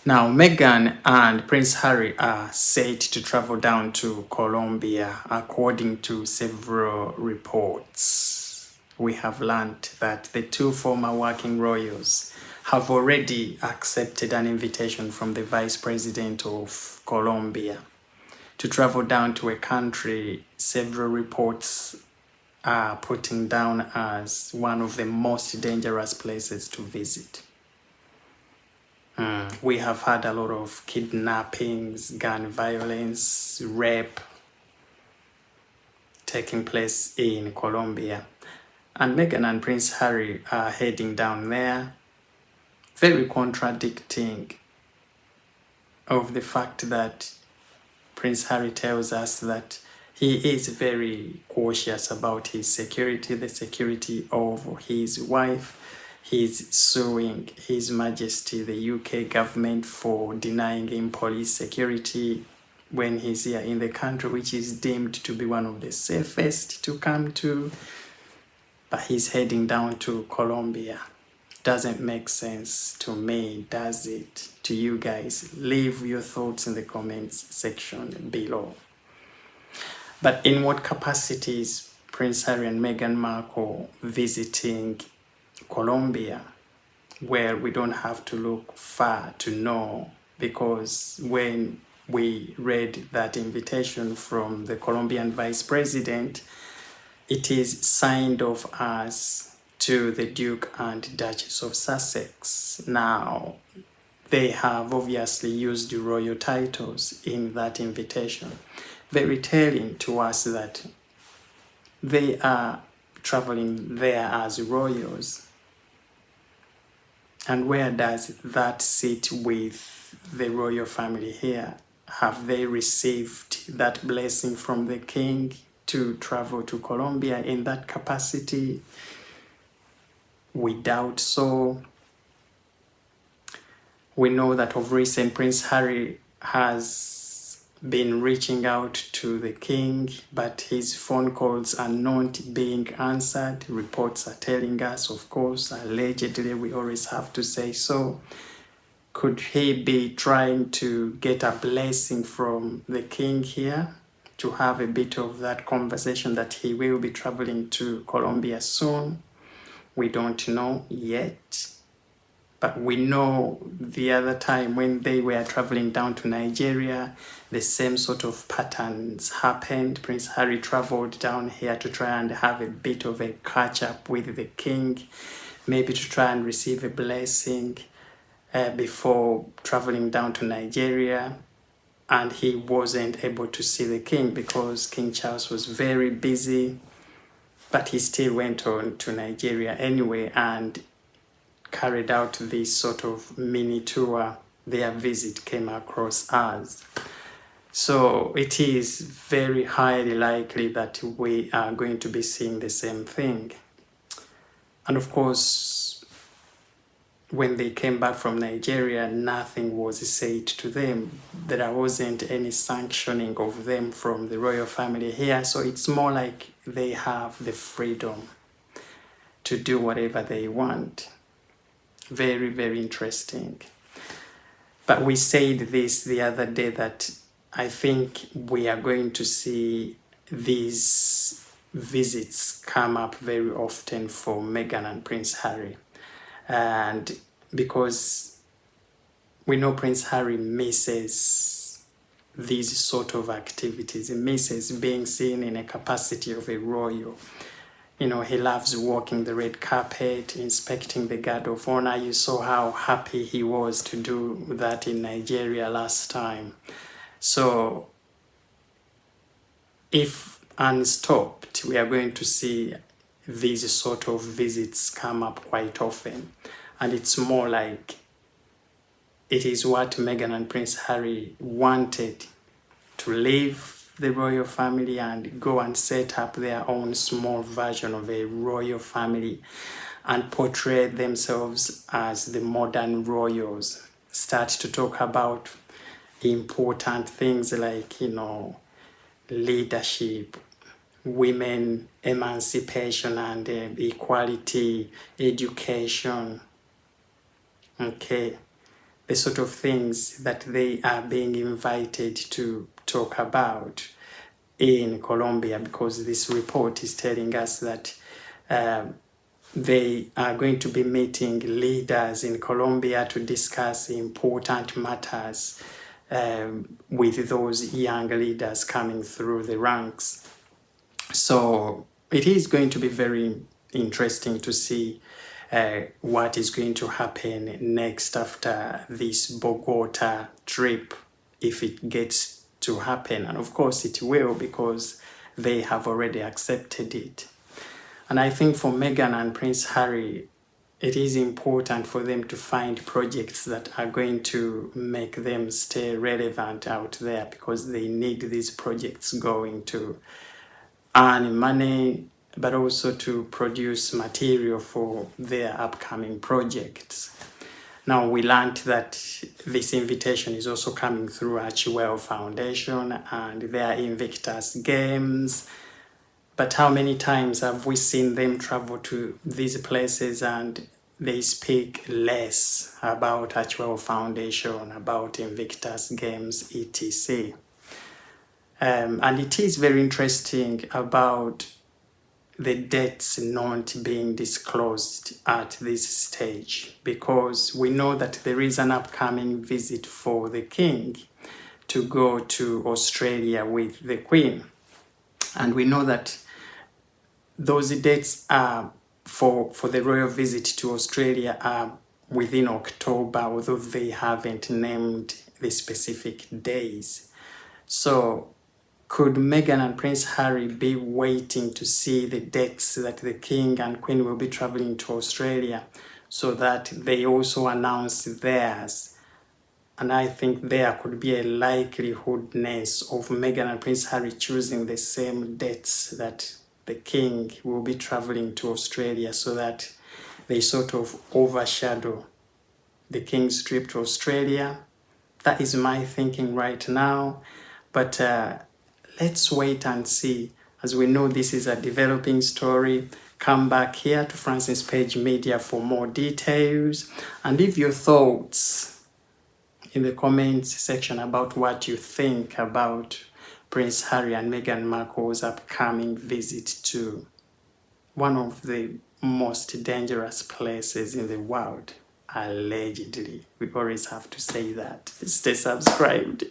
Now, Meghan and Prince Harry are set to travel down to Colombia, according to several reports. We have learned that the two former working royals have already accepted an invitation from the Vice President of Colombia to travel down to a country several reports are putting down as one of the most dangerous places to visit. We have had a lot of kidnappings, gun violence, rape taking place in Colombia. And Meghan and Prince Harry are heading down there, very contradicting of the fact that Prince Harry tells us that he is very cautious about his security, the security of his wife. He's suing His Majesty, the UK government, for denying him police security when he's here in the country, which is deemed to be one of the safest to come to. But he's heading down to Colombia. Doesn't make sense to me, does it? To you guys? Leave your thoughts in the comments section below. But in what capacity is Prince Harry and Meghan Markle visiting Colombia? Well, we don't have to look far to know, because when we read that invitation from the Colombian Vice President, it is signed off as to the Duke and Duchess of Sussex. Now, they have obviously used the royal titles in that invitation, very telling to us that they are traveling there as royals. And where does that sit with the royal family here? Have they received that blessing from the king to travel to Colombia in that capacity? We doubt so. We know that of recent Prince Harry has been reaching out to the king, but his phone calls are not being answered. Reports are telling us, of course, allegedly, we always have to say so. Could he be trying to get a blessing from the king here to have a bit of that conversation that he will be traveling to Colombia soon? We don't know yet. But we know the other time when they were traveling down to Nigeria, the same sort of patterns happened. Prince Harry traveled down here to try and have a bit of a catch up with the king, maybe to try and receive a blessing before traveling down to Nigeria. And he wasn't able to see the king because King Charles was very busy, but he still went on to Nigeria anyway and carried out this sort of mini tour. Their visit came across us. So it is very highly likely that we are going to be seeing the same thing. And of course, when they came back from Nigeria, nothing was said to them. There wasn't any sanctioning of them from the royal family here. So it's more like they have the freedom to do whatever they want. Very, very interesting. But we said this the other day that I think we are going to see these visits come up very often for Meghan and Prince Harry. And because we know Prince Harry misses these sort of activities, he misses being seen in a capacity of a royal. You know, he loves walking the red carpet, inspecting the guard of honor. You saw how happy he was to do that in Nigeria last time. So, if unstopped, we are going to see these sort of visits come up quite often. And it's more like it is what Meghan and Prince Harry wanted, to leave the royal family and go and set up their own small version of a royal family and portray themselves as the modern royals. Start to talk about important things like, you know, leadership, women emancipation and equality, education. Okay, the sort of things that they are being invited to talk about in Colombia, because this report is telling us that they are going to be meeting leaders in Colombia to discuss important matters with those young leaders coming through the ranks. So it is going to be very interesting to see what is going to happen next after this Bogota trip, if it gets to happen. And of course it will, because they have already accepted it. And I think for Meghan and Prince Harry, it is important for them to find projects that are going to make them stay relevant out there, because they need these projects going to earn money, but also to produce material for their upcoming projects. Now, we learned that this invitation is also coming through Archewell Foundation and their Invictus Games. But how many times have we seen them travel to these places and they speak less about Archewell Foundation, about Invictus Games, etc. And it is very interesting about the dates not being disclosed at this stage, because we know that there is an upcoming visit for the king to go to Australia with the Queen. And we know that those dates are for the royal visit to Australia are within October, although they haven't named the specific days. So could Meghan and Prince Harry be waiting to see the dates that the King and Queen will be traveling to Australia so that they also announce theirs? And I think there could be a likelihoodness of Meghan and Prince Harry choosing the same dates that the King will be traveling to Australia, so that they sort of overshadow the King's trip to Australia. That is my thinking right now. But let's wait and see. As we know, this is a developing story. Come back here to Francis Page Media for more details, and leave your thoughts in the comments section about what you think about Prince Harry and Meghan Markle's upcoming visit to one of the most dangerous places in the world, allegedly. We always have to say that. Stay subscribed.